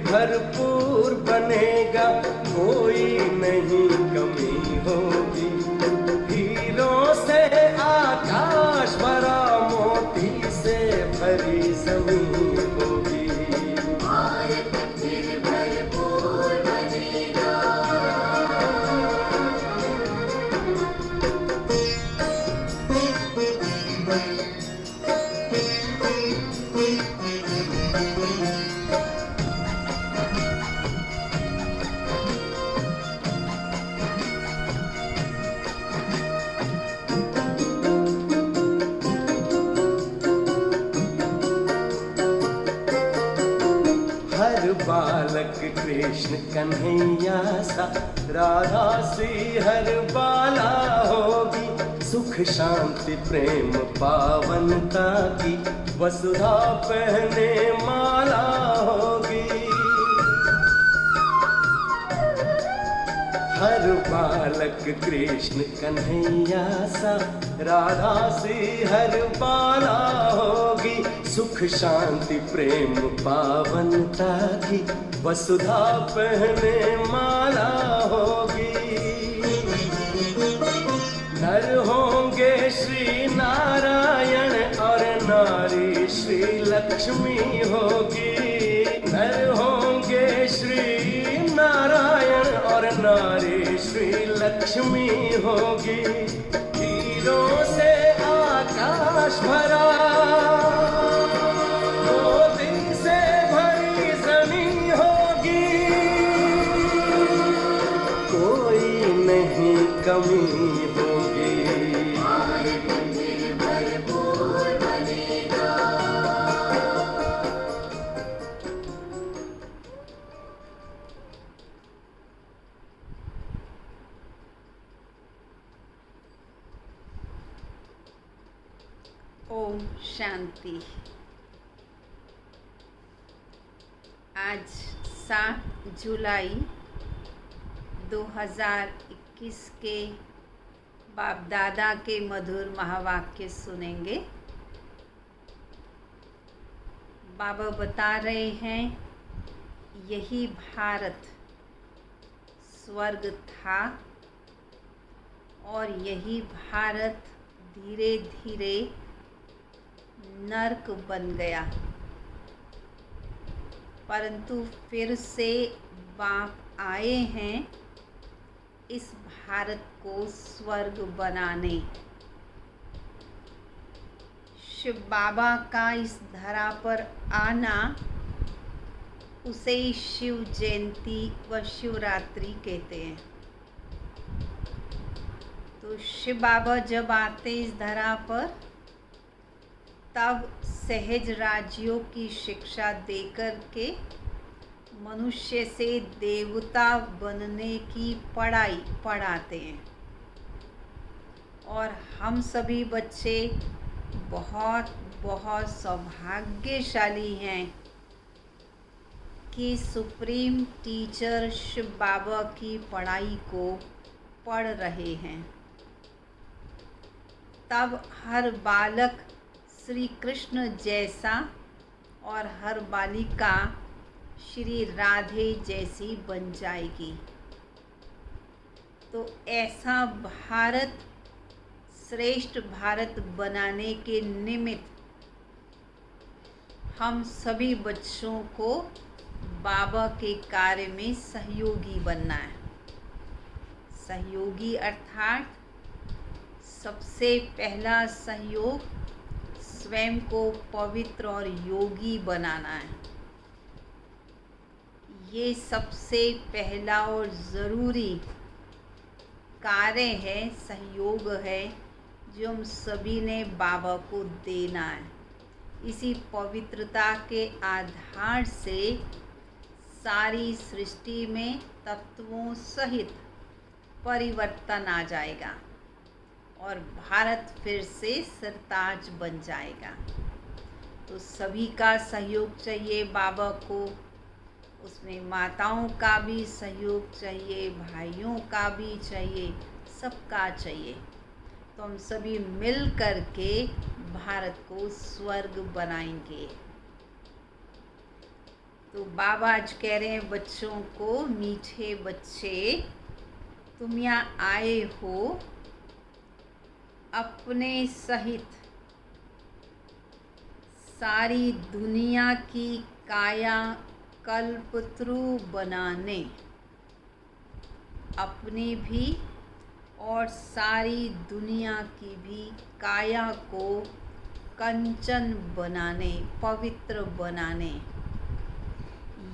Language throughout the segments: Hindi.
भरपूर बनेगा, कोई नहीं कमी होगी। हीरों से आकाश भरा, मोती से भरी जमीन होगी। भारत फिर भरपूर बनेगा। हर बालक कृष्ण कन्हैया सा, राधा सी हर बाला होगी। सुख शांति प्रेम पावनता की, वसुधा पहने माला होगी। हर बालक कृष्ण कन्हैया सा, राधा सी हर बाला होगी। सुख शांति प्रेम पावनता की, वसुधा पहने माला होगी। नर होंगे श्री नारायण और नारी श्री लक्ष्मी होगी। नर होंगे श्री नारायण और नारी श्री लक्ष्मी होगी। हीरों से आकाश भरा, मोती से भरी जमीन होगी। कोई नहीं कमी होगी। भारत फिर भरपूर बनेगा। ओम शांति। आज 7 जुलाई 2021 के बाप दादा के मधुर महावाक्य सुनेंगे। बाबा बता रहे हैं, यही भारत स्वर्ग था और यही भारत धीरे धीरे नर्क बन गया, परंतु फिर से बाप आए हैं इस भारत को स्वर्ग बनाने। शिव बाबा का इस धरा पर आना, उसे ही शिव जयंती व शिवरात्रि कहते हैं। तो शिव बाबा जब आते इस धरा पर, तब सहज राज्यों की शिक्षा देकर के मनुष्य से देवता बनने की पढ़ाई पढ़ाते हैं। और हम सभी बच्चे बहुत बहुत सौभाग्यशाली हैं कि सुप्रीम टीचर शिव बाबा की पढ़ाई को पढ़ रहे हैं। तब हर बालक श्री कृष्ण जैसा और हर बालिका श्री राधे जैसी बन जाएगी। तो ऐसा भारत, श्रेष्ठ भारत बनाने के निमित्त हम सभी बच्चों को बाबा के कार्य में सहयोगी बनना है। सहयोगी अर्थात सबसे पहला सहयोग स्वयं को पवित्र और योगी बनाना है। ये सबसे पहला और ज़रूरी कार्य है, सहयोग है, जो हम सभी ने बाबा को देना है। इसी पवित्रता के आधार से सारी सृष्टि में तत्वों सहित परिवर्तन आ जाएगा और भारत फिर से सरताज बन जाएगा। तो सभी का सहयोग चाहिए बाबा को, उसमें माताओं का भी सहयोग चाहिए, भाइयों का भी चाहिए, सबका चाहिए। तो हम सभी मिल कर के भारत को स्वर्ग बनाएंगे। तो बाबा आज कह रहे हैं बच्चों को, मीठे बच्चे, तुम यहाँ आए हो अपने सहित सारी दुनिया की काया कल्पत्रु बनाने, अपनी भी और सारी दुनिया की भी काया को कंचन बनाने, पवित्र बनाने।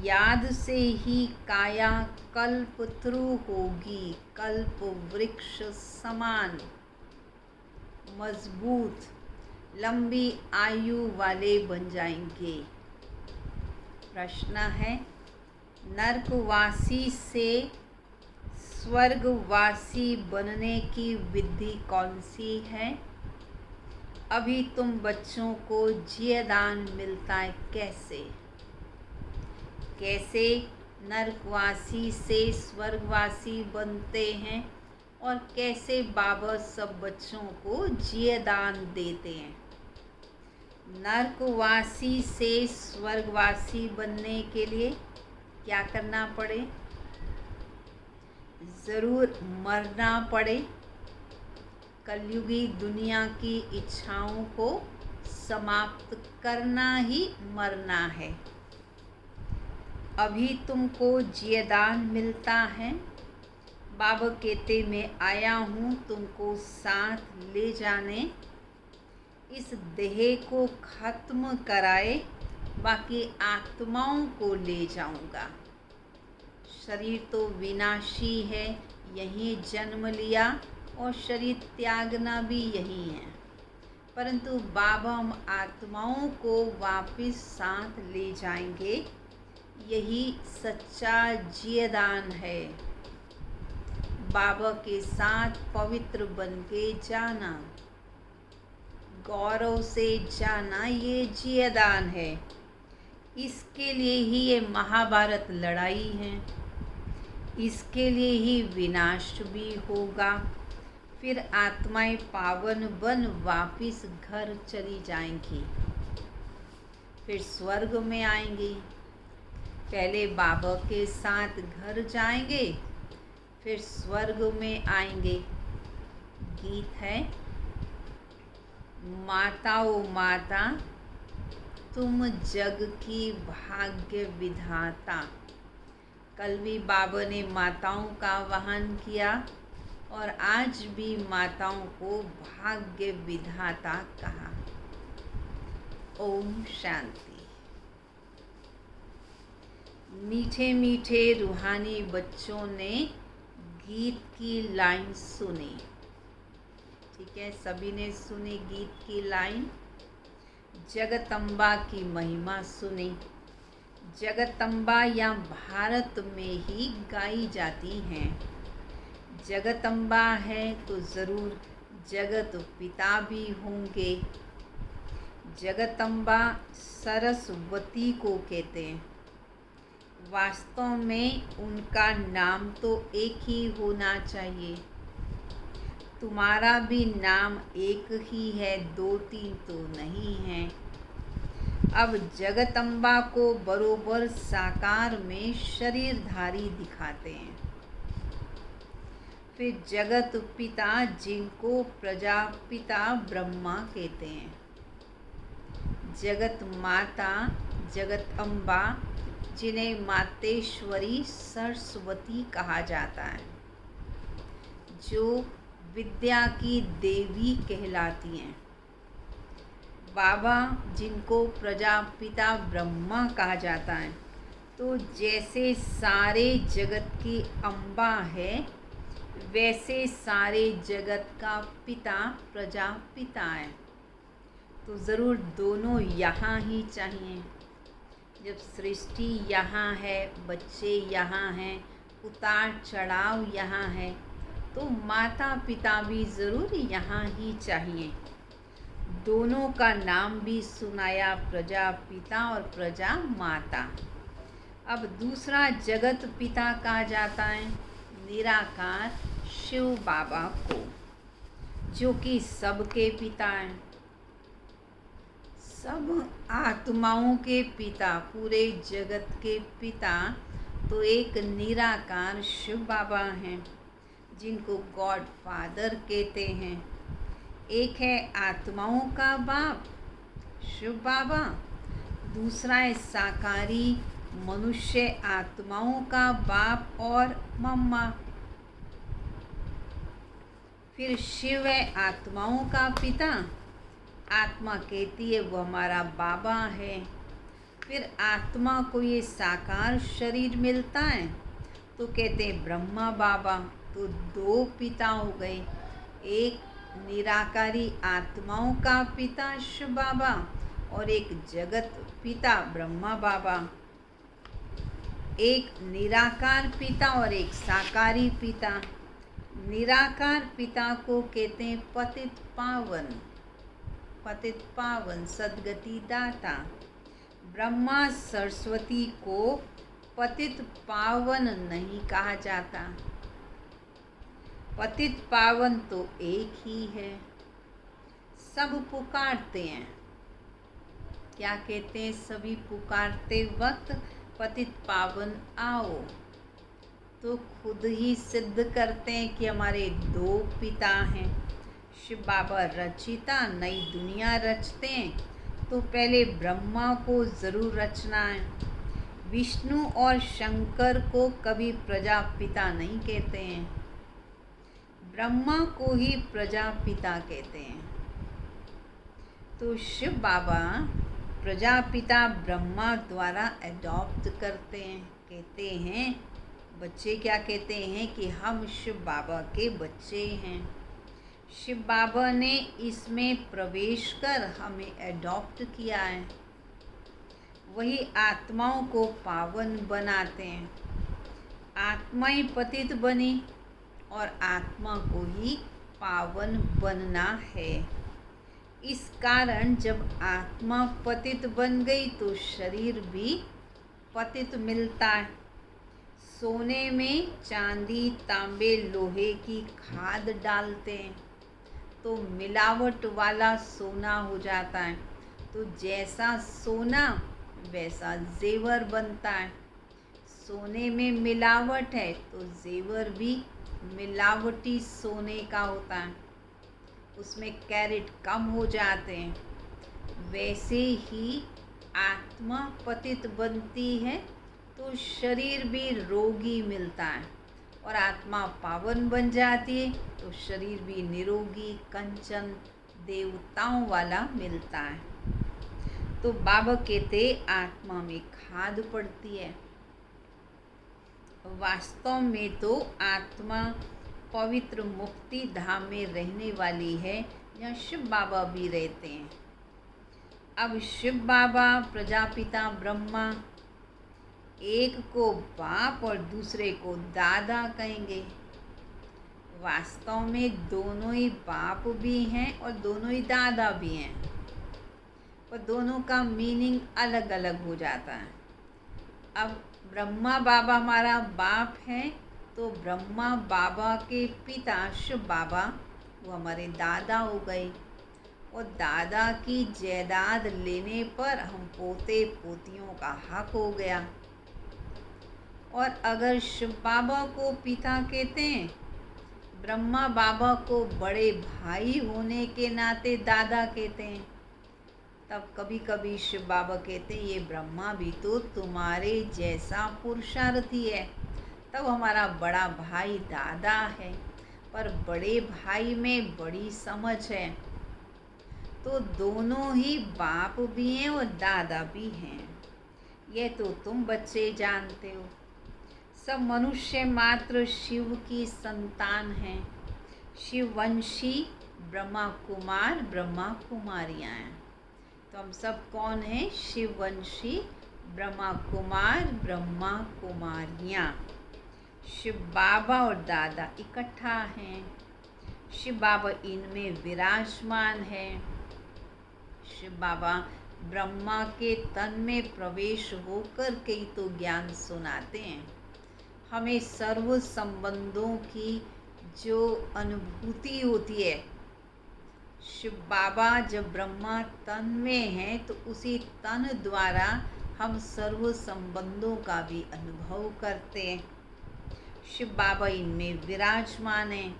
याद से ही काया कल्पत्रु होगी, कल्प वृक्ष समान मजबूत लंबी आयु वाले बन जाएंगे। प्रश्न है, नरकवासी से स्वर्गवासी बनने की विधि कौन सी है? अभी तुम बच्चों को जीवदान मिलता है कैसे? कैसे नरकवासी से स्वर्गवासी बनते हैं और कैसे बाबा सब बच्चों को जीवदान देते हैं? नरकवासी से स्वर्गवासी बनने के लिए क्या करना पड़े? ज़रूर मरना पड़े। कलयुगी दुनिया की इच्छाओं को समाप्त करना ही मरना है। अभी तुमको जीवदान मिलता है। बाबा कहते मैं आया हूँ तुमको साथ ले जाने, इस देह को खत्म कराए, बाकी आत्माओं को ले जाऊंगा। शरीर तो विनाशी है, यहीं जन्म लिया और शरीर त्यागना भी यही है, परंतु बाबा हम आत्माओं को वापस साथ ले जाएंगे। यही सच्चा जीवदान है। बाबा के साथ पवित्र बन के जाना, गौरव से जाना, ये जीवदान है। इसके लिए ही ये महाभारत लड़ाई है, इसके लिए ही विनाश भी होगा। फिर आत्माएं पावन बन वापिस घर चली जाएंगी, फिर स्वर्ग में आएंगी। पहले बाबा के साथ घर जाएंगे, फिर स्वर्ग में आएंगे। गीत है, माताओ माता तुम जग की भाग्य विधाता। कल भी बाबा ने माताओं का आह्वान किया और आज भी माताओं को भाग्य विधाता कहा। ओम शांति। मीठे मीठे रूहानी बच्चों ने गीत की लाइन सुनी। ठीक है, सभी ने सुनी गीत की लाइन। जगदम्बा की महिमा सुनी। जगदम्बा या भारत में ही गाई जाती हैं। जगदम्बा है तो ज़रूर जगत पिता भी होंगे। जगदम्बा सरस्वती को कहते हैं। वास्तव में उनका नाम तो एक ही होना चाहिए। तुम्हारा भी नाम एक ही है, दो तीन तो नहीं है। अब जगदम्बा को बरोबर साकार में शरीरधारी दिखाते हैं। फिर जगत पिता जिनको प्रजापिता ब्रह्मा कहते हैं। जगत माता जगत अम्बा जिन्हें मातेश्वरी सरस्वती कहा जाता है, जो विद्या की देवी कहलाती हैं। बाबा जिनको प्रजापिता ब्रह्मा कहा जाता है, तो जैसे सारे जगत की अम्बा है, वैसे सारे जगत का पिता प्रजापिता है। तो ज़रूर दोनों यहाँ ही चाहिए। जब सृष्टि यहाँ है, बच्चे यहाँ हैं, उतार चढ़ाव यहाँ है, तो माता पिता भी ज़रूर यहाँ ही चाहिए। दोनों का नाम भी सुनाया, प्रजापिता और प्रजा माता। अब दूसरा जगत पिता कहा जाता है निराकार शिव बाबा को, जो कि सबके पिता हैं। सब आत्माओं के पिता, पूरे जगत के पिता तो एक निराकार शिव बाबा हैं, जिनको गॉड फादर कहते हैं। एक है आत्माओं का बाप शिव बाबा, दूसरा है साकारी मनुष्य आत्माओं का बाप और मम्मा। फिर शिव है आत्माओं का पिता, आत्मा कहती है वो हमारा बाबा है। फिर आत्मा को ये साकार शरीर मिलता है तो कहते हैं ब्रह्मा बाबा। तो दो पिता हो गए, एक निराकारी आत्माओं का पिता शिव बाबा और एक जगत पिता ब्रह्मा बाबा। एक निराकार पिता और एक साकारी पिता। निराकार पिता को कहते हैं पतित पावन, पतित पावन सद्गति दाता। ब्रह्मा सरस्वती को पतित पावन नहीं कहा जाता, पतित पावन तो एक ही है। सब पुकारते हैं, क्या कहते हैं? सभी पुकारते वक्त पतित पावन आओ, तो खुद ही सिद्ध करते हैं कि हमारे दो पिता हैं। शिव बाबा रचिता, नई दुनिया रचते हैं तो पहले ब्रह्मा को ज़रूर रचना है। विष्णु और शंकर को कभी प्रजापिता नहीं कहते हैं, ब्रह्मा को ही प्रजापिता कहते हैं। तो शिव बाबा प्रजापिता ब्रह्मा द्वारा एडॉप्ट करते हैं। कहते हैं बच्चे क्या कहते हैं कि हम शिव बाबा के बच्चे हैं। शिव बाबा ने इसमें प्रवेश कर हमें एडॉप्ट किया है। वही आत्माओं को पावन बनाते हैं। आत्मा ही पतित बनी और आत्मा को ही पावन बनना है। इस कारण जब आत्मा पतित बन गई तो शरीर भी पतित मिलता है। सोने में चांदी, तांबे, लोहे की खाद डालते हैं तो मिलावट वाला सोना हो जाता है। तो जैसा सोना वैसा जेवर बनता है। सोने में मिलावट है तो जेवर भी मिलावटी सोने का होता है, उसमें कैरेट कम हो जाते हैं। वैसे ही आत्मा पतित बनती है तो शरीर भी रोगी मिलता है, और आत्मा पावन बन जाती है तो शरीर भी निरोगी कंचन देवताओं वाला मिलता है। तो बाबा कहते आत्मा में खाद पड़ती है। वास्तव में तो आत्मा पवित्र मुक्ति धाम में रहने वाली है, जहाँ शिव बाबा भी रहते हैं। अब शिव बाबा प्रजापिता ब्रह्मा एक को बाप और दूसरे को दादा कहेंगे। वास्तव में दोनों ही बाप भी हैं और दोनों ही दादा भी हैं, पर दोनों का मीनिंग अलग अलग हो जाता है। अब ब्रह्मा बाबा हमारा बाप है तो ब्रह्मा बाबा के पिता शिव बाबा वो हमारे दादा हो गए, और दादा की जायदाद लेने पर हम पोते पोतियों का हक हो गया। और अगर शिव बाबा को पिता कहते हैं, ब्रह्मा बाबा को बड़े भाई होने के नाते दादा कहते हैं, तब कभी कभी शिव बाबा कहते हैं ये ब्रह्मा भी तो तुम्हारे जैसा पुरुषार्थी है, तब हमारा बड़ा भाई दादा है। पर बड़े भाई में बड़ी समझ है, तो दोनों ही बाप भी हैं और दादा भी हैं। यह तो तुम बच्चे जानते हो। सब मनुष्य मात्र शिव की संतान हैं। शिववंशी ब्रह्मा कुमार ब्रह्मा कुमारियाँ हैं। तो हम सब कौन हैं? शिववंशी ब्रह्मा कुमार ब्रह्मा कुमारियाँ। शिव बाबा और दादा इकट्ठा हैं। शिव बाबा इनमें विराजमान है। शिव बाबा ब्रह्मा के तन में प्रवेश होकर के ही तो ज्ञान सुनाते हैं। हमें सर्व संबंधों की जो अनुभूति होती है, शिव बाबा जब ब्रह्मा तन में हैं तो उसी तन द्वारा हम सर्व संबंधों का भी अनुभव करते हैं। शिव बाबा इनमें विराजमान हैं,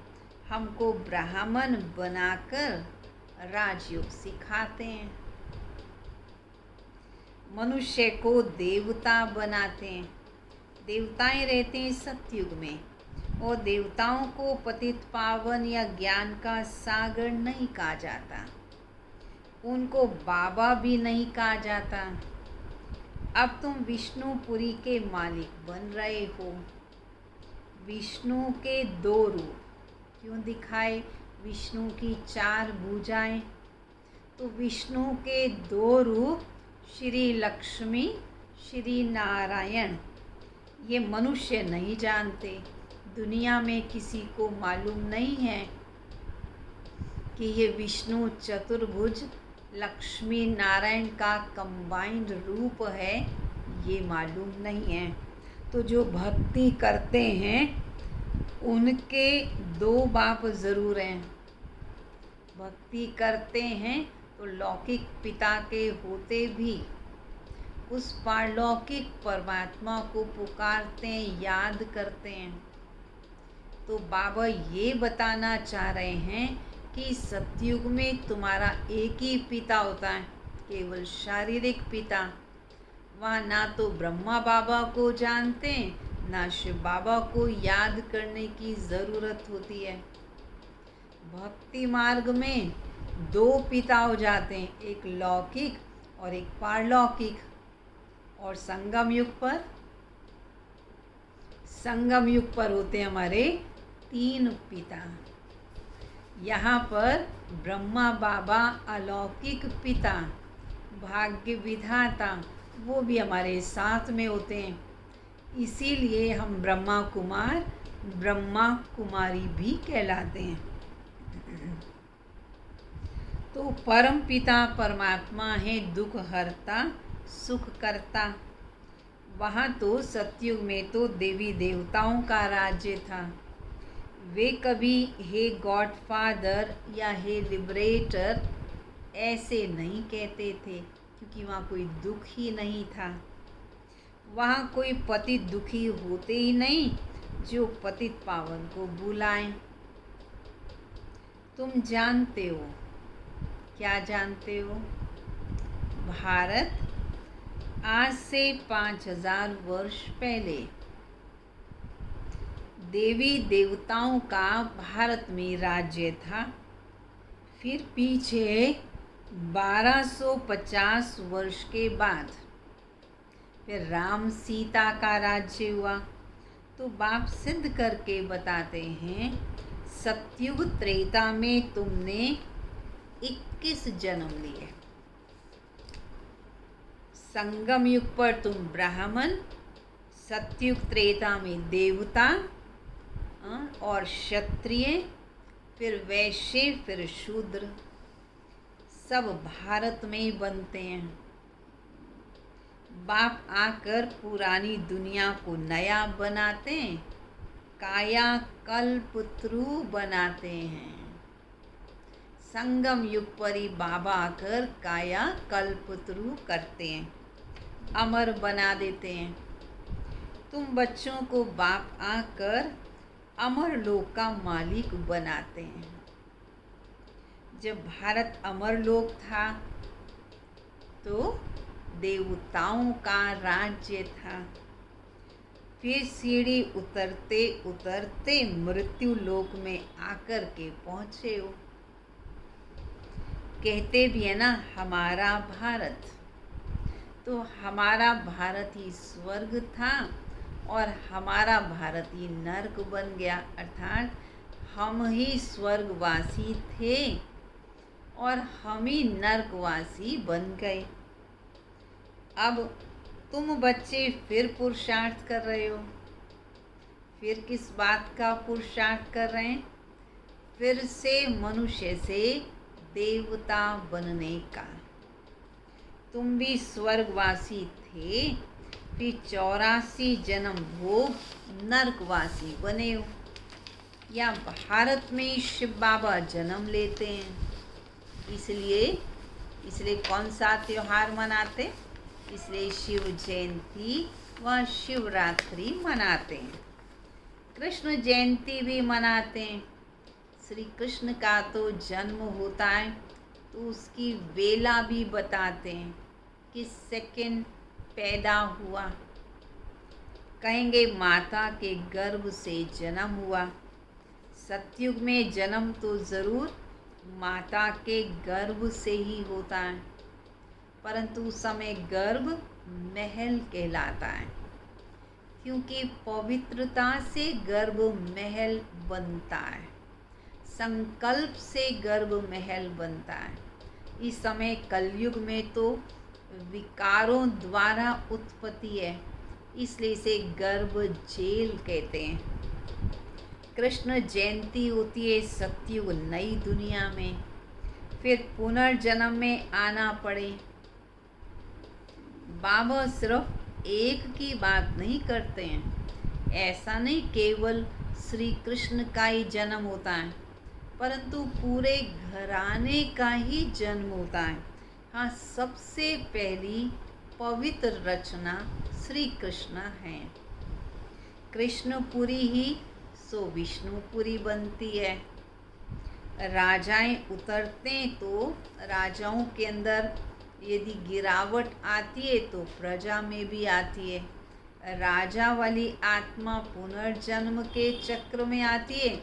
हमको ब्राह्मण बनाकर राजयोग सिखाते हैं, मनुष्य को देवता बनाते हैं। देवताएं रहते हैं सतयुग में, और देवताओं को पतित पावन या ज्ञान का सागर नहीं कहा जाता, उनको बाबा भी नहीं कहा जाता। अब तुम विष्णुपुरी के मालिक बन रहे हो। विष्णु के 2 रूप क्यों दिखाए? विष्णु की 4 भुजाएं, तो विष्णु के 2 रूप श्री लक्ष्मी, श्री नारायण, ये मनुष्य नहीं जानते। दुनिया में किसी को मालूम नहीं है कि ये विष्णु चतुर्भुज लक्ष्मी नारायण का कंबाइंड रूप है, ये मालूम नहीं है। तो जो भक्ति करते हैं उनके 2 बाप ज़रूर हैं। भक्ति करते हैं तो लौकिक पिता के होते भी उस पारलौकिक परमात्मा को पुकारते हैं, याद करते हैं। तो बाबा ये बताना चाह रहे हैं कि सतयुग में तुम्हारा एक ही पिता होता है, केवल शारीरिक पिता। वहाँ ना तो ब्रह्मा बाबा को जानते हैं, ना शिव बाबा को याद करने की ज़रूरत होती है। भक्ति मार्ग में 2 पिता हो जाते हैं, एक लौकिक और एक पारलौकिक। और संगम युग पर होते हैं हमारे 3 पिता। यहाँ पर ब्रह्मा बाबा अलौकिक पिता, भाग्य विधाता, वो भी हमारे साथ में होते हैं। इसीलिए हम ब्रह्मा कुमार, ब्रह्मा कुमारी भी कहलाते हैं। तो परम पिता परमात्मा है दुख हरता, सुख करता। वहाँ तो सतयुग में तो देवी देवताओं का राज्य था। वे कभी हे गॉड फादर या हे लिबरेटर ऐसे नहीं कहते थे, क्योंकि वहाँ कोई दुख ही नहीं था। वहाँ कोई पतित दुखी होते ही नहीं जो पतित पावन को बुलाएं। तुम जानते हो, क्या जानते हो? भारत आज से 5000 वर्ष पहले देवी देवताओं का भारत में राज्य था। फिर पीछे 1250 वर्ष के बाद फिर राम सीता का राज्य हुआ। तो बाप सिद्ध करके बताते हैं, सतयुग त्रेता में तुमने 21 जन्म लिए। संगम युग पर तुम ब्राह्मण, सतयुग त्रेता में देवता और क्षत्रिय, फिर वैश्य, फिर शूद्र, सब भारत में ही बनते हैं। बाप आकर पुरानी दुनिया को नया बनाते हैं, काया कल्पत्रु बनाते हैं। संगम युग पर ही बाबा आकर काया कल्पत्रु करते हैं, अमर बना देते हैं। तुम बच्चों को बाप आकर अमर लोक का मालिक बनाते हैं। जब भारत अमर लोक था तो देवताओं का राज्य था। फिर सीढ़ी उतरते उतरते मृत्यु लोक में आकर के पहुँचे हो। कहते भी है ना, हमारा भारत। तो हमारा भारत ही स्वर्ग था और हमारा भारत ही नरक बन गया। अर्थात हम ही स्वर्गवासी थे और हम ही नरकवासी बन गए। अब तुम बच्चे फिर पुरुषार्थ कर रहे हो। फिर किस बात का पुरुषार्थ कर रहे हैं? फिर से मनुष्य से देवता बनने का। तुम भी स्वर्गवासी थे, फिर 84 जन्म भोग नरकवासी बने हो। या भारत में शिव बाबा जन्म लेते हैं, इसलिए कौन सा त्योहार मनाते? इसलिए शिव जयंती व शिवरात्रि मनाते हैं। कृष्ण जयंती भी मनाते हैं। श्री कृष्ण का तो जन्म होता है तो उसकी वेला भी बताते हैं, किस सेकंड पैदा हुआ। कहेंगे माता के गर्भ से जन्म हुआ। सतयुग में जन्म तो ज़रूर माता के गर्भ से ही होता है, परंतु उस समय गर्भ महल कहलाता है, क्योंकि पवित्रता से गर्भ महल बनता है, संकल्प से गर्भ महल बनता है। इस समय कलयुग में तो विकारों द्वारा उत्पत्ति है, इसलिए इसे गर्भ जेल कहते हैं। कृष्ण जयंती होती है सतयुग नई दुनिया में, फिर पुनर्जन्म में आना पड़े। बाबा सिर्फ एक की बात नहीं करते हैं। ऐसा नहीं केवल श्री कृष्ण का ही जन्म होता है, परंतु पूरे घराने का ही जन्म होता है। हाँ, सबसे पहली पवित्र रचना श्री कृष्ण है। कृष्णपुरी ही सो विष्णुपुरी बनती है। राजाएं उतरते तो राजाओं के अंदर यदि गिरावट आती है तो प्रजा में भी आती है। राजा वाली आत्मा पुनर्जन्म के चक्र में आती है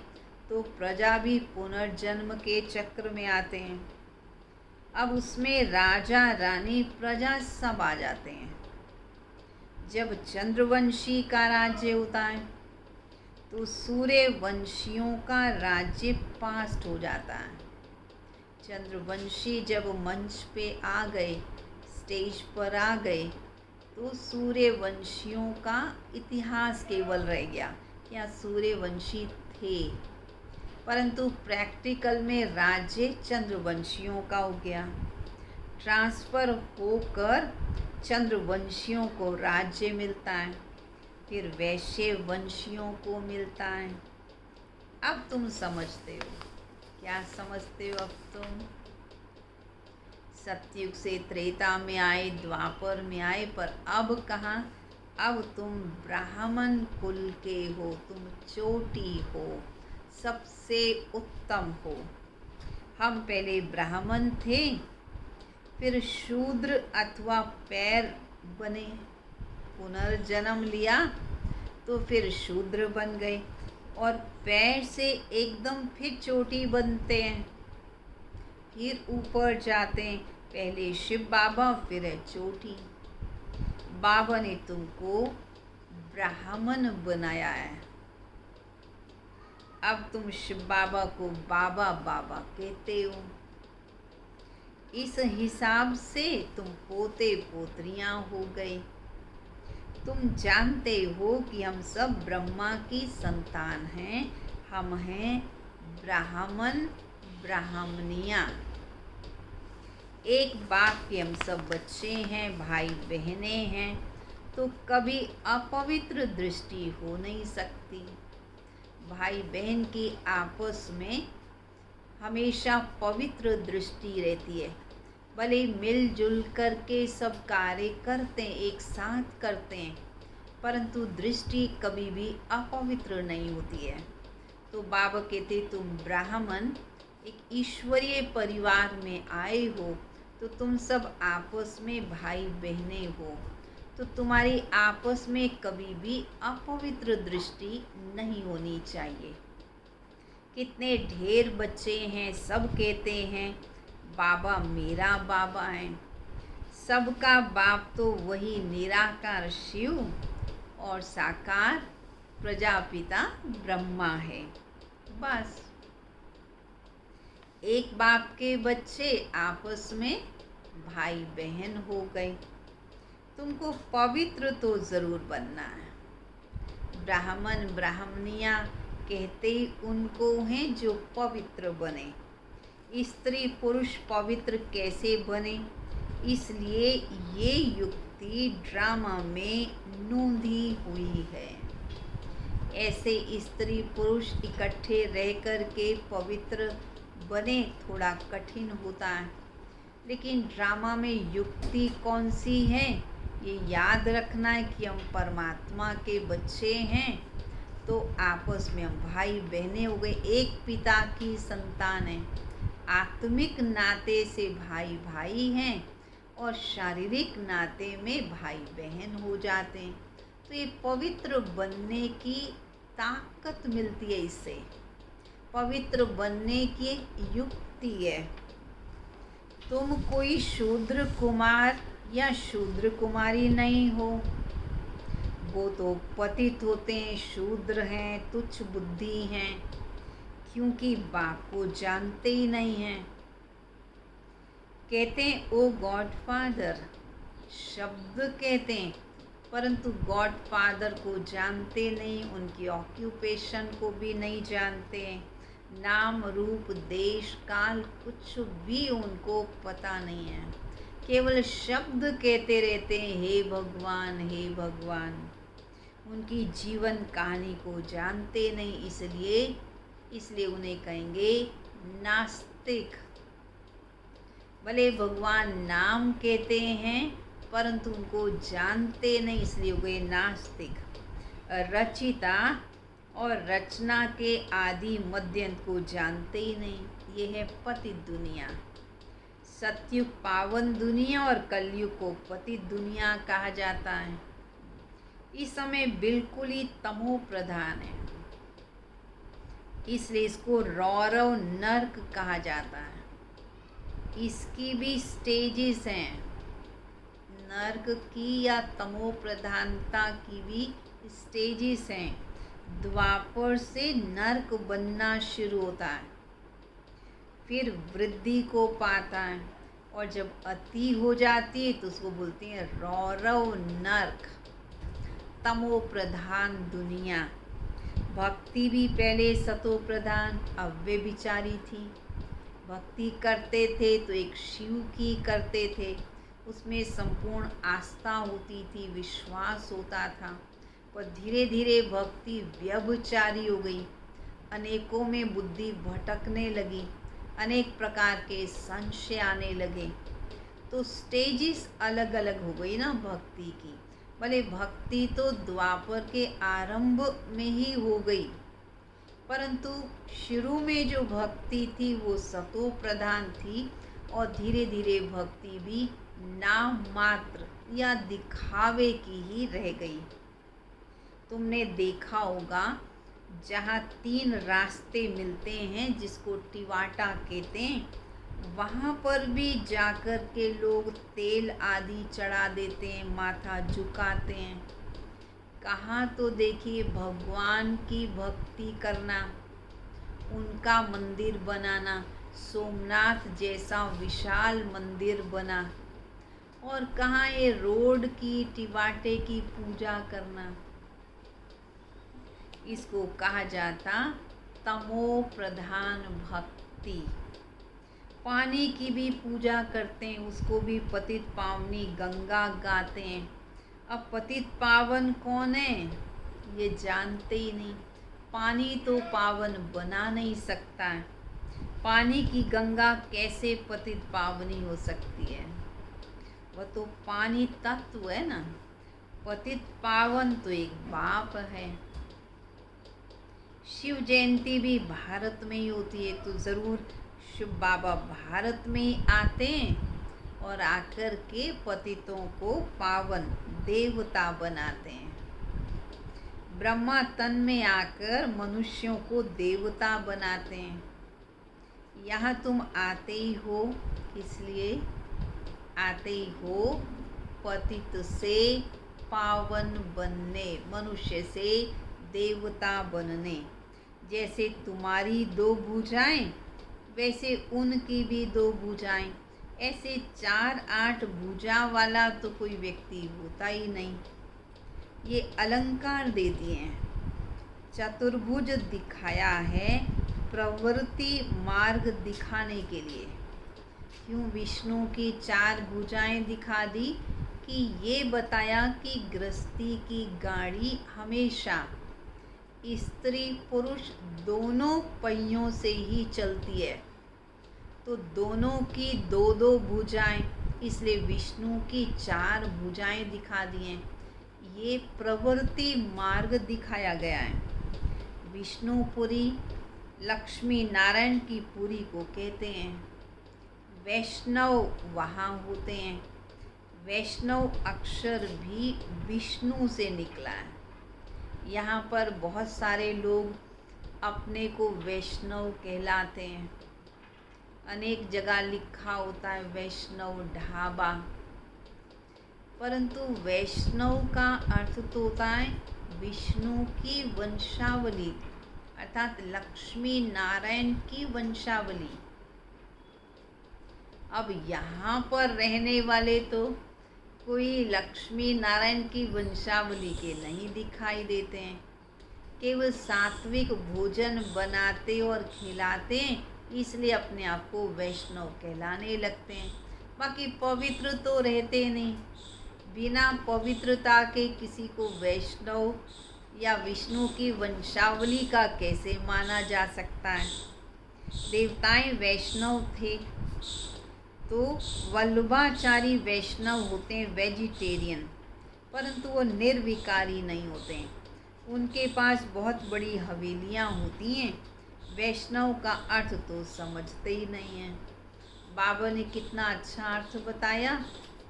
तो प्रजा भी पुनर्जन्म के चक्र में आते हैं। अब उसमें राजा रानी प्रजा सब आ जाते हैं। जब चंद्रवंशी का राज्य होता है तो सूर्यवंशियों का राज्य पास्ट हो जाता है। चंद्रवंशी जब मंच पे आ गए, स्टेज पर आ गए, तो सूर्यवंशियों का इतिहास केवल रह गया, या सूर्यवंशी थे, परंतु प्रैक्टिकल में राज्य चंद्रवंशियों का हो गया। ट्रांसफ़र होकर चंद्रवंशियों को राज्य मिलता है, फिर वैश्य वंशियों को मिलता है। अब तुम समझते हो, क्या समझते हो? अब तुम सतयुग से त्रेता में आए, द्वापर में आए, पर अब कहाँ? अब तुम ब्राह्मण कुल के हो, तुम चोटी हो, सबसे उत्तम हो। हम पहले ब्राह्मण थे, फिर शूद्र अथवा पैर बने, पुनर्जन्म लिया तो फिर शूद्र बन गए, और पैर से एकदम फिर चोटी बनते हैं, फिर ऊपर जाते हैं। पहले शिव बाबा, फिर है चोटी। बाबा ने तुमको ब्राह्मण बनाया है। अब तुम शिव बाबा को बाबा बाबा कहते हो। इस हिसाब से तुम पोते पोत्रियां हो गए। तुम जानते हो कि हम सब ब्रह्मा की संतान हैं। हम हैं ब्राह्मण ब्राह्मणियाँ। एक बाप के हम सब बच्चे हैं, भाई बहनें हैं, तो कभी अपवित्र दृष्टि हो नहीं सकती। भाई बहन की आपस में हमेशा पवित्र दृष्टि रहती है। भले मिलजुल करके सब कार्य करते हैं, एक साथ करते हैं, परंतु दृष्टि कभी भी अपवित्र नहीं होती है। तो बाबा कहते तुम ब्राह्मण एक ईश्वरीय परिवार में आए हो, तो तुम सब आपस में भाई बहनें हो, तो तुम्हारी आपस में कभी भी अपवित्र दृष्टि नहीं होनी चाहिए। कितने ढेर बच्चे हैं, सब कहते हैं बाबा मेरा बाबा है। सबका बाप तो वही निराकार शिव और साकार प्रजापिता ब्रह्मा है। बस एक बाप के बच्चे आपस में भाई बहन हो गए। तुमको पवित्र तो ज़रूर बनना है। ब्राह्मण ब्राह्मणियाँ कहते ही उनको हैं जो पवित्र बने। स्त्री पुरुष पवित्र कैसे बने, इसलिए ये युक्ति ड्रामा में नोंधी हुई है। ऐसे स्त्री पुरुष इकट्ठे रह कर के पवित्र बने थोड़ा कठिन होता है, लेकिन ड्रामा में युक्ति कौन सी है? ये याद रखना है कि हम परमात्मा के बच्चे हैं, तो आपस में हम भाई बहनें हो गए, एक पिता की संतान है। आत्मिक नाते से भाई भाई हैं और शारीरिक नाते में भाई बहन हो जाते हैं। तो ये पवित्र बनने की ताकत मिलती है, इससे पवित्र बनने की एक युक्ति है। तुम कोई शूद्र कुमार या शूद्र कुमारी नहीं हो। वो तो पतित होते हैं, शूद्र हैं, तुच्छ बुद्धि हैं, क्योंकि बाप को जानते ही नहीं हैं। कहते हैं ओ गॉड फादर, शब्द कहते हैं, परंतु गॉड फादर को जानते नहीं, उनकी ऑक्यूपेशन को भी नहीं जानते, नाम रूप देश काल कुछ भी उनको पता नहीं है। केवल शब्द कहते रहते हैं हे भगवान हे भगवान, उनकी जीवन कहानी को जानते नहीं, इसलिए उन्हें कहेंगे नास्तिक। भले भगवान नाम कहते हैं परंतु उनको जानते नहीं, इसलिए हो गए नास्तिक। रचिता और रचना के आदि मध्यंत को जानते ही नहीं, ये है पतित दुनिया। सतयुग पावन दुनिया और कलयुग को पतित दुनिया कहा जाता है। इस समय बिल्कुल ही तमो प्रधान है, इसलिए इसको रौरव नर्क कहा जाता है। इसकी भी स्टेजेस हैं, नर्क की या तमो प्रधानता की भी स्टेजेस हैं। द्वापर से नर्क बनना शुरू होता है, फिर वृद्धि को पाता है, और जब अति हो जाती है तो उसको बोलते हैं रौरव नर्क, तमो प्रधान दुनिया। भक्ति भी पहले सतो प्रधान, अब वे बिचारी थी। भक्ति करते थे तो एक शिव की करते थे, उसमें संपूर्ण आस्था होती थी, विश्वास होता था। पर धीरे धीरे भक्ति व्यभिचारी हो गई, अनेकों में बुद्धि भटकने लगी, अनेक प्रकार के संशय आने लगे, तो स्टेजेस अलग अलग हो गई ना भक्ति की। भले भक्ति तो द्वापर के आरंभ में ही हो गई, परंतु शुरू में जो भक्ति थी वो सतो प्रधान थी, और धीरे धीरे भक्ति भी नाम मात्र या दिखावे की ही रह गई। तुमने देखा होगा जहाँ 3 रास्ते मिलते हैं, जिसको टिवाटा कहते हैं, वहाँ पर भी जाकर के लोग तेल आदि चढ़ा देते हैं, माथा झुकाते हैं। कहाँ तो देखिए भगवान की भक्ति करना, उनका मंदिर बनाना, सोमनाथ जैसा विशाल मंदिर बना, और कहाँ ये रोड की टिवाटे की पूजा करना। इसको कहा जाता तमो प्रधान भक्ति। पानी की भी पूजा करते हैं, उसको भी पतित पावनी गंगा गाते हैं। अब पतित पावन कौन है ये जानते ही नहीं। पानी तो पावन बना नहीं सकता है, पानी की गंगा कैसे पतित पावनी हो सकती है? वह तो पानी तत्व है ना। पतित पावन तो एक बाप है। शिव जयंती भी भारत में ही होती है, तो ज़रूर शिव बाबा भारत में ही आते हैं और आकर के पतितों को पावन देवता बनाते हैं। ब्रह्मा तन में आकर मनुष्यों को देवता बनाते हैं। यहाँ तुम आते ही हो, इसलिए आते ही हो पतित से पावन बनने, मनुष्य से देवता बनने। जैसे तुम्हारी 2 भुजाएं, वैसे उनकी भी 2 भुजाएं। ऐसे 4-8 भुजा वाला तो कोई व्यक्ति होता ही नहीं। ये अलंकार दे दिए हैं। चतुर्भुज दिखाया है प्रवृत्ति मार्ग दिखाने के लिए। क्यों विष्णु की 4 भुजाएं दिखा दी? कि ये बताया कि गृहस्थी की गाड़ी हमेशा स्त्री पुरुष दोनों पहियों से ही चलती है। तो दोनों की दो दो भुजाएं, इसलिए विष्णु की 4 भुजाएं दिखा दी हैं। ये प्रवृत्ति मार्ग दिखाया गया है। विष्णुपुरी लक्ष्मी नारायण की पुरी को कहते हैं। वैष्णव वहाँ होते हैं। वैष्णव अक्षर भी विष्णु से निकला है। यहाँ पर बहुत सारे लोग अपने को वैष्णव कहलाते हैं। अनेक जगह लिखा होता है वैष्णव ढाबा, परंतु वैष्णव का अर्थ तो होता है विष्णु की वंशावली, अर्थात लक्ष्मी नारायण की वंशावली। अब यहाँ पर रहने वाले तो कोई लक्ष्मी नारायण की वंशावली के नहीं दिखाई देते हैं, केवल सात्विक भोजन बनाते और खिलाते हैं, इसलिए अपने आप को वैष्णव कहलाने लगते हैं। बाकी पवित्र तो रहते नहीं। बिना पवित्रता के किसी को वैष्णव या विष्णु की वंशावली का कैसे माना जा सकता है। देवताएं वैष्णव थे तो वल्लभाचारी वैष्णव होते हैं, वेजिटेरियन, परंतु वो निर्विकारी नहीं होते हैं। उनके पास बहुत बड़ी हवेलियाँ होती हैं। वैष्णव का अर्थ तो समझते ही नहीं हैं। बाबा ने कितना अच्छा अर्थ बताया,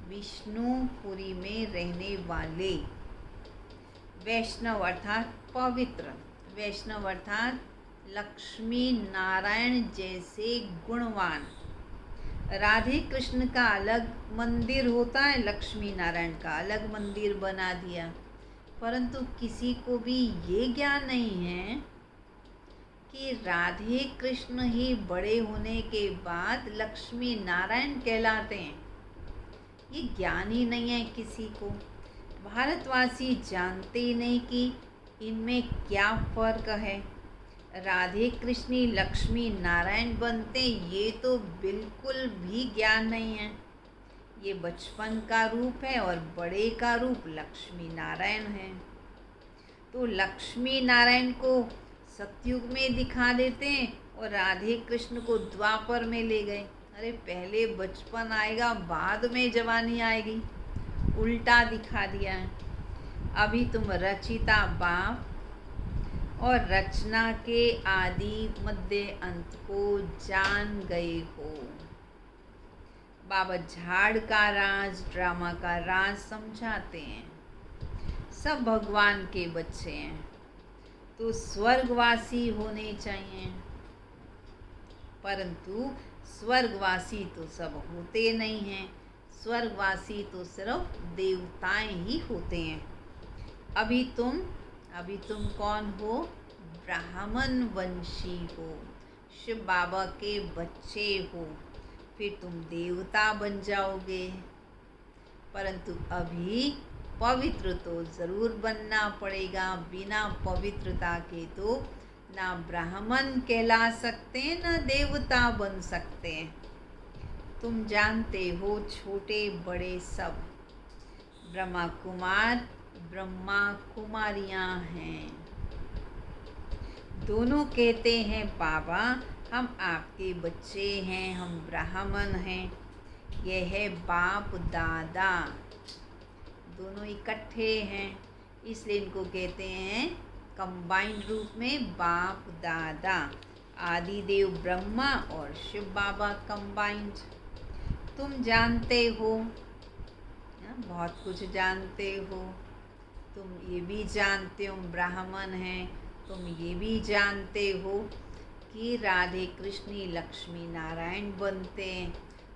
विष्णुपुरी में रहने वाले। वैष्णव अर्थात पवित्र, वैष्णव अर्थात लक्ष्मी नारायण जैसे गुणवान। राधे कृष्ण का अलग मंदिर होता है, लक्ष्मी नारायण का अलग मंदिर बना दिया, परंतु किसी को भी ये ज्ञान नहीं है कि राधे कृष्ण ही बड़े होने के बाद लक्ष्मी नारायण कहलाते हैं। ये ज्ञान ही नहीं है किसी को। भारतवासी जानते ही नहीं कि इनमें क्या फ़र्क है। राधे कृष्ण लक्ष्मी नारायण बनते, ये तो बिल्कुल भी ज्ञान नहीं है। ये बचपन का रूप है और बड़े का रूप लक्ष्मी नारायण है। तो लक्ष्मी नारायण को सतयुग में दिखा देते हैं और राधे कृष्ण को द्वापर में ले गए। अरे पहले बचपन आएगा, बाद में जवानी आएगी, उल्टा दिखा दिया है। अभी तुम रचिता बाप और रचना के आदि मध्य अंत को जान गए हो। बाबा झाड़ का राज, ड्रामा का राज समझाते हैं। सब भगवान के बच्चे हैं तो स्वर्गवासी होने चाहिए, परंतु स्वर्गवासी तो सब होते नहीं हैं। स्वर्गवासी तो सिर्फ देवताएं ही होते हैं। अभी तुम कौन हो? ब्राह्मण वंशी हो, शिव बाबा के बच्चे हो, फिर तुम देवता बन जाओगे। परंतु अभी पवित्र तो ज़रूर बनना पड़ेगा। बिना पवित्रता के तो ना ब्राह्मण कहला सकते हैं, ना देवता बन सकते हैं। तुम जानते हो छोटे बड़े सब ब्रह्मा कुमार, ब्रह्मा कुमारियाँ हैं। दोनों कहते हैं बाबा हम आपके बच्चे हैं, हम ब्राह्मण हैं। यह है बाप दादा, दोनों इकट्ठे हैं, इसलिए इनको कहते हैं कंबाइंड रूप में बाप दादा। आदिदेव ब्रह्मा और शिव बाबा कंबाइंड। तुम जानते हो, बहुत कुछ जानते हो। तुम ये भी जानते हो ब्राह्मण हैं, तुम ये भी जानते हो कि राधे कृष्ण लक्ष्मी नारायण बनते हैं।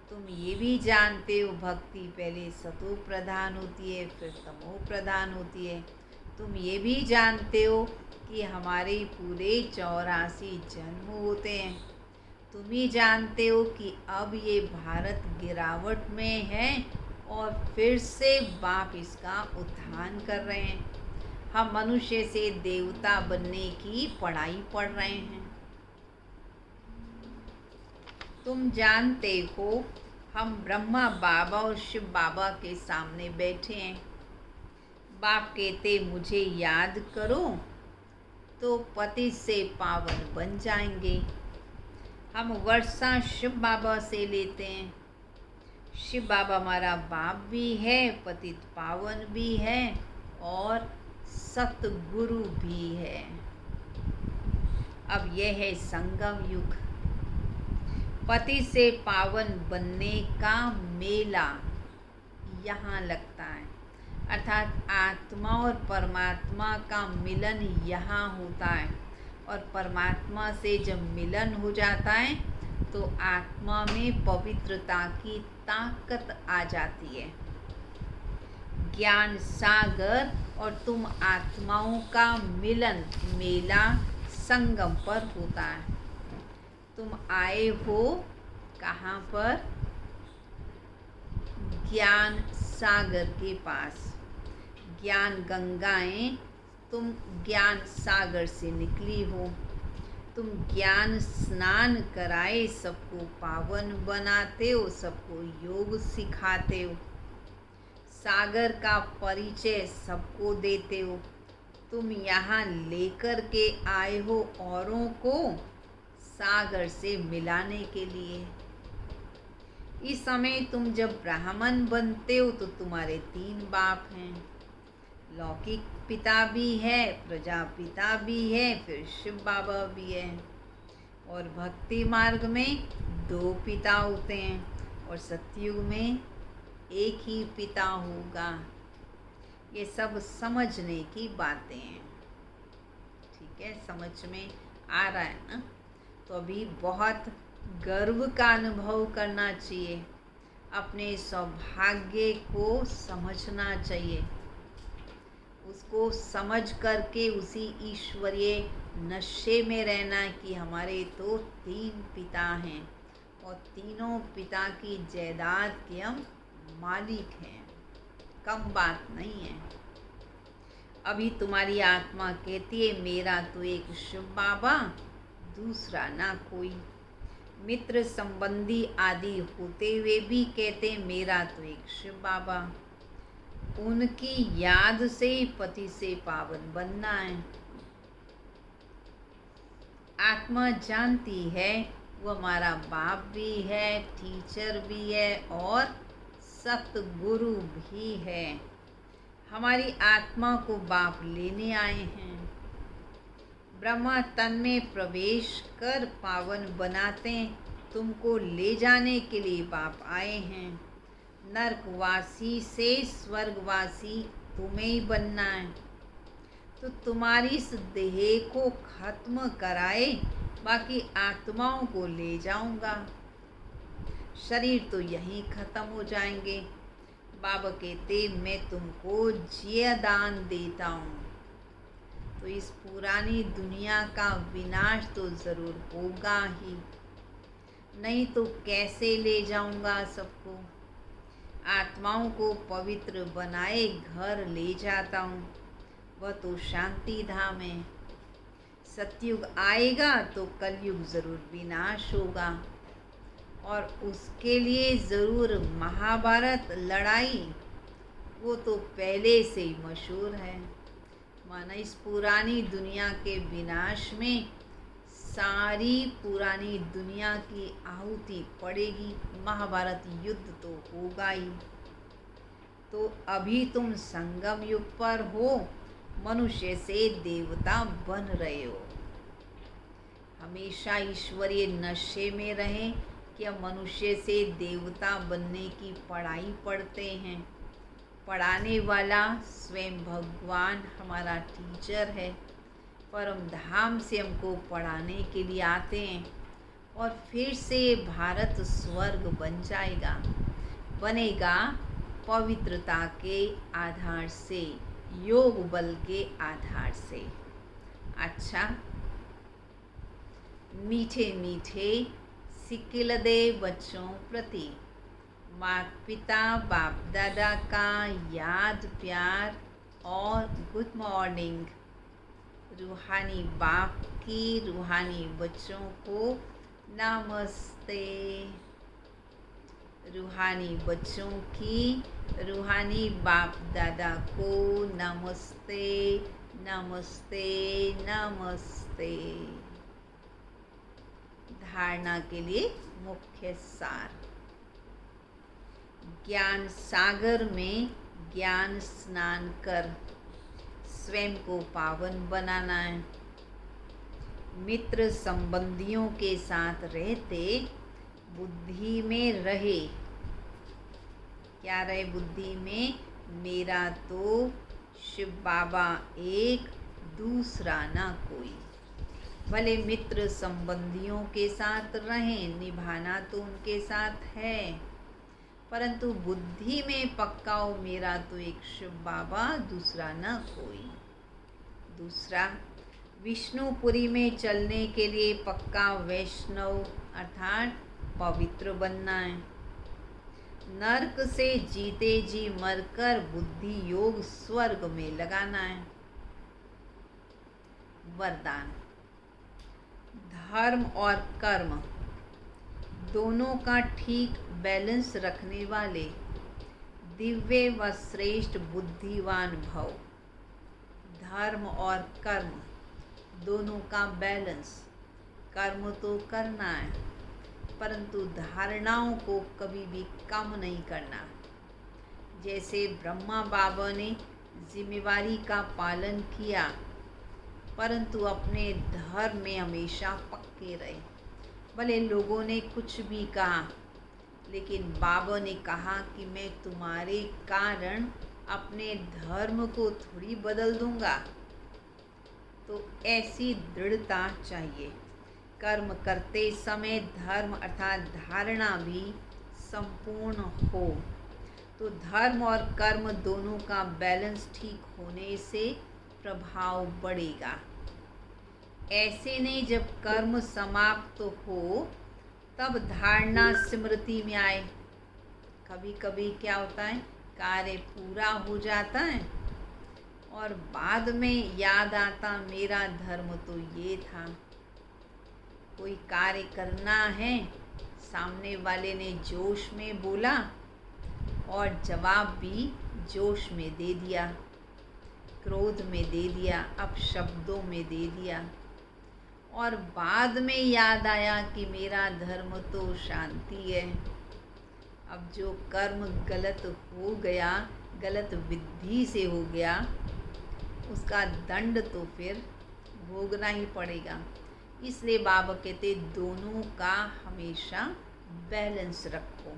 तुम ये भी जानते हो भक्ति पहले सतो प्रधान होती है, फिर तमो प्रधान होती है। तुम ये भी जानते हो कि हमारे पूरे 84 जन्म होते हैं। तुम ही जानते हो कि अब ये भारत गिरावट में है और फिर से बाप इसका उत्थान कर रहे हैं। हम मनुष्य से देवता बनने की पढ़ाई पढ़ रहे हैं। तुम जानते हो हम ब्रह्मा बाबा और शिव बाबा के सामने बैठे हैं। बाप कहते मुझे याद करो तो पति से पावन बन जाएंगे। हम वर्षा शिव बाबा से लेते हैं। शिव बाबा हमारा बाप भी है, पतित पावन भी है और सतगुरु भी है। अब यह है संगम युग। पति से पावन बनने का मेला यहाँ लगता है, अर्थात आत्मा और परमात्मा का मिलन यहाँ होता है। और परमात्मा से जब मिलन हो जाता है तो आत्मा में पवित्रता की ताकत आ जाती है। ज्ञान सागर और तुम आत्माओं का मिलन मेला संगम पर होता है। तुम आए हो कहाँ पर? ज्ञान सागर के पास। ज्ञान गंगाएं तुम ज्ञान सागर से निकली हो। तुम ज्ञान स्नान कराए सबको पावन बनाते हो, सबको योग सिखाते हो, सागर का परिचय सबको देते हो। तुम यहाँ लेकर के आए हो औरों को सागर से मिलाने के लिए। इस समय तुम जब ब्राह्मण बनते हो तो तुम्हारे 3 बाप हैं। लौकिक पिता भी है, प्रजापिता भी है, फिर शिव बाबा भी है। और भक्ति मार्ग में 2 पिता होते हैं और सतयुग में एक ही पिता होगा। ये सब समझने की बातें हैं। ठीक है, समझ में आ रहा है ना? तो अभी बहुत गर्व का अनुभव करना चाहिए, अपने सौभाग्य को समझना चाहिए, उसको समझ करके उसी ईश्वरीय नशे में रहना कि हमारे तो 3 पिता हैं और तीनों पिता की जायदाद के हम मालिक हैं। कम बात नहीं है। अभी तुम्हारी आत्मा कहती है मेरा तो एक शिव बाबा, दूसरा ना कोई। मित्र संबंधी आदि होते हुए भी कहते मेरा तो एक शिव बाबा। उनकी याद से पति से पावन बनना है। आत्मा जानती है वो हमारा बाप भी है, टीचर भी है और सतगुरु भी है। हमारी आत्मा को बाप लेने आए हैं। ब्रह्मा तन में प्रवेश कर पावन बनाते, तुमको ले जाने के लिए बाप आए हैं। नरकवासी से स्वर्गवासी तुम्हें ही बनना है। तो तुम्हारी इस देह को खत्म कराए बाकी आत्माओं को ले जाऊंगा। शरीर तो यहीं खत्म हो जाएंगे। बाबा कहते मैं तुमको जियादान देता हूँ। तो इस पुरानी दुनिया का विनाश तो ज़रूर होगा ही, नहीं तो कैसे ले जाऊंगा सबको। आत्माओं को पवित्र बनाए घर ले जाता हूँ, वह तो शांति धाम है। सतयुग आएगा तो कलयुग ज़रूर विनाश होगा और उसके लिए ज़रूर महाभारत लड़ाई, वो तो पहले से ही मशहूर है। माना इस पुरानी दुनिया के विनाश में सारी पुरानी दुनिया की आहुति पड़ेगी। महाभारत युद्ध तो होगा ही। तो अभी तुम संगम युग पर हो, मनुष्य से देवता बन रहे हो। हमेशा ईश्वरीय नशे में रहें कि हम मनुष्य से देवता बनने की पढ़ाई पढ़ते हैं। पढ़ाने वाला स्वयं भगवान हमारा टीचर है। परम धाम से हमको पढ़ाने के लिए आते हैं और फिर से भारत स्वर्ग बन जाएगा, बनेगा पवित्रता के आधार से, योग बल के आधार से। अच्छा, मीठे मीठे सिक्किल दे बच्चों प्रति माता पिता बाप दादा का याद प्यार और गुड मॉर्निंग। रूहानी बाप की रूहानी बच्चों को नमस्ते। रूहानी बच्चों की रूहानी बाप दादा को नमस्ते नमस्ते नमस्ते। धारणा के लिए मुख्य सार। ज्ञान सागर में ज्ञान स्नान कर स्वयं को पावन बनाना है। मित्र संबंधियों के साथ रहते बुद्धि में रहे। क्या रहे बुद्धि में? मेरा तो शिव बाबा एक, दूसरा ना कोई। भले मित्र संबंधियों के साथ रहें, निभाना तो उनके साथ है, परंतु बुद्धि में पक्का हो मेरा तो एक शिव बाबा, दूसरा ना कोई। दूसरा, विष्णुपुरी में चलने के लिए पक्का वैष्णव अर्थात पवित्र बनना है। नरक से जीते जी मरकर बुद्धि योग स्वर्ग में लगाना है। वरदान, धर्म और कर्म दोनों का ठीक बैलेंस रखने वाले दिव्य व श्रेष्ठ बुद्धिवान भव। धर्म और कर्म दोनों का बैलेंस। कर्म तो करना है, परंतु धारणाओं को कभी भी कम नहीं करना। जैसे ब्रह्मा बाबा ने जिम्मेवारी का पालन किया, परंतु अपने धर्म में हमेशा पक्के रहे। भले लोगों ने कुछ भी कहा, लेकिन बाबा ने कहा कि मैं तुम्हारे कारण अपने धर्म को थोड़ी बदल दूंगा। तो ऐसी दृढ़ता चाहिए। कर्म करते समय धर्म अर्थात धारणा भी संपूर्ण हो। तो धर्म और कर्म दोनों का बैलेंस ठीक होने से प्रभाव बढ़ेगा। ऐसे नहीं जब कर्म समाप्त हो तब धारणा स्मृति में आए। कभी कभी क्या होता है, कार्य पूरा हो जाता है और बाद में याद आता मेरा धर्म तो ये था। कोई कार्य करना है, सामने वाले ने जोश में बोला और जवाब भी जोश में दे दिया, क्रोध में दे दिया, अपशब्दों में दे दिया, और बाद में याद आया कि मेरा धर्म तो शांति है। अब जो कर्म गलत हो गया, गलत विधि से हो गया, उसका दंड तो फिर भोगना ही पड़ेगा। इसलिए बाबा कहते दोनों का हमेशा बैलेंस रखो।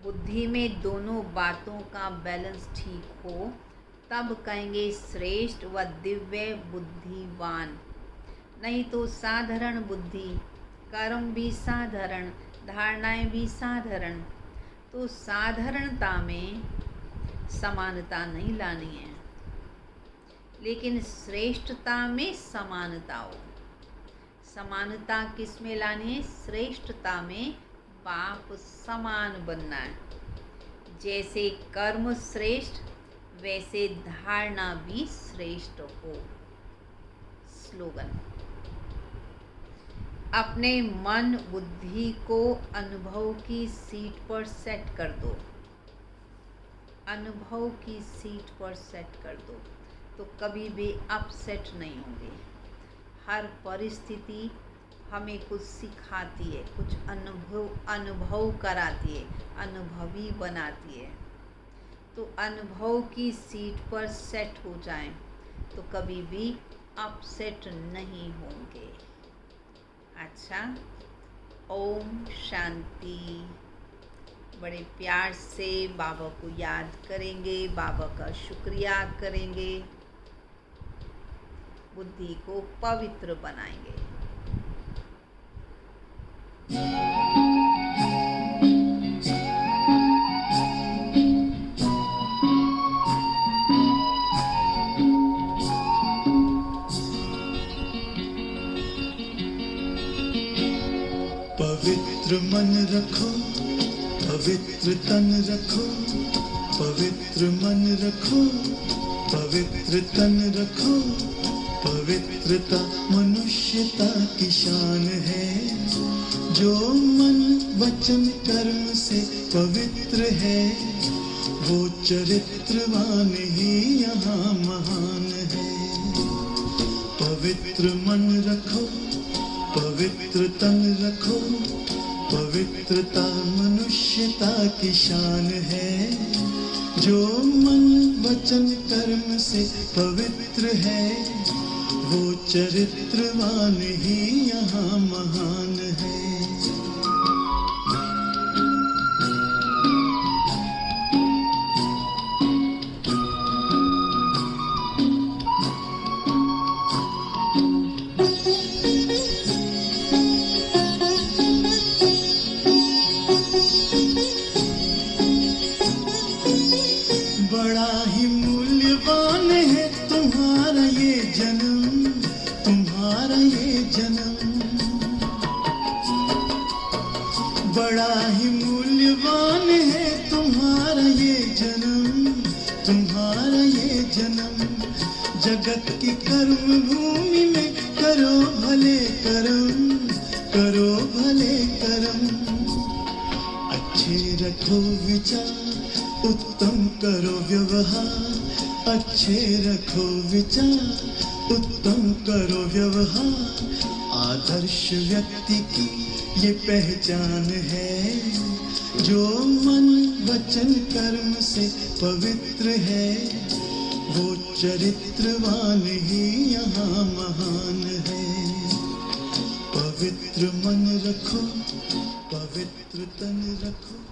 बुद्धि में दोनों बातों का बैलेंस ठीक हो तब कहेंगे श्रेष्ठ व दिव्य बुद्धिवान। नहीं तो साधारण बुद्धि, कर्म भी साधारण, धारणाएं भी साधारण। तो साधारणता में समानता नहीं लानी है, लेकिन श्रेष्ठता में समानता हो। समानता किस में लानी है? श्रेष्ठता में बाप समान बनना है। जैसे कर्म श्रेष्ठ, वैसे धारणा भी श्रेष्ठ हो। स्लोगन, अपने मन बुद्धि को अनुभव की सीट पर सेट कर दो। अनुभव की सीट पर सेट कर दो तो कभी भी अपसेट नहीं होंगे। हर परिस्थिति हमें कुछ सिखाती है, कुछ अनुभव कराती है, अनुभवी बनाती है। तो अनुभव की सीट पर सेट हो जाएं तो कभी भी अपसेट नहीं होंगे। अच्छा, ओम शांति। बड़े प्यार से बाबा को याद करेंगे, बाबा का शुक्रिया करेंगे, बुद्धि को पवित्र बनाएंगे। पवित्र मन रखो, पवित्र तन रखो, पवित्र मन रखो, पवित्र तन रखो। पवित्रता मनुष्यता की शान है। जो मन वचन कर्म से पवित्र है, वो चरित्रवान ही यहाँ महान है। पवित्र मन रखो, पवित्र तन रखो, पवित्रता मनुष्यता की शान है। जो मन वचन कर्म से पवित्र है, वो चरित्रवान ही यहाँ महान है। बड़ा ही मूल्यवान है तुम्हारा ये जन्म, तुम्हारा ये जन्म। बड़ा ही मूल्यवान है तुम्हारा ये जन्म, तुम्हारा ये जन्म। जगत की कर्म भूमि में करो भले कर्म, करो भले कर्म। अच्छे रखो विचार, उत्तम करो व्यवहार। अच्छे रखो विचार, उत्तम करो व्यवहार। आदर्श व्यक्ति की ये पहचान है, जो मन वचन कर्म से पवित्र है, वो चरित्रवान ही यहाँ महान है। पवित्र मन रखो, पवित्र तन रखो।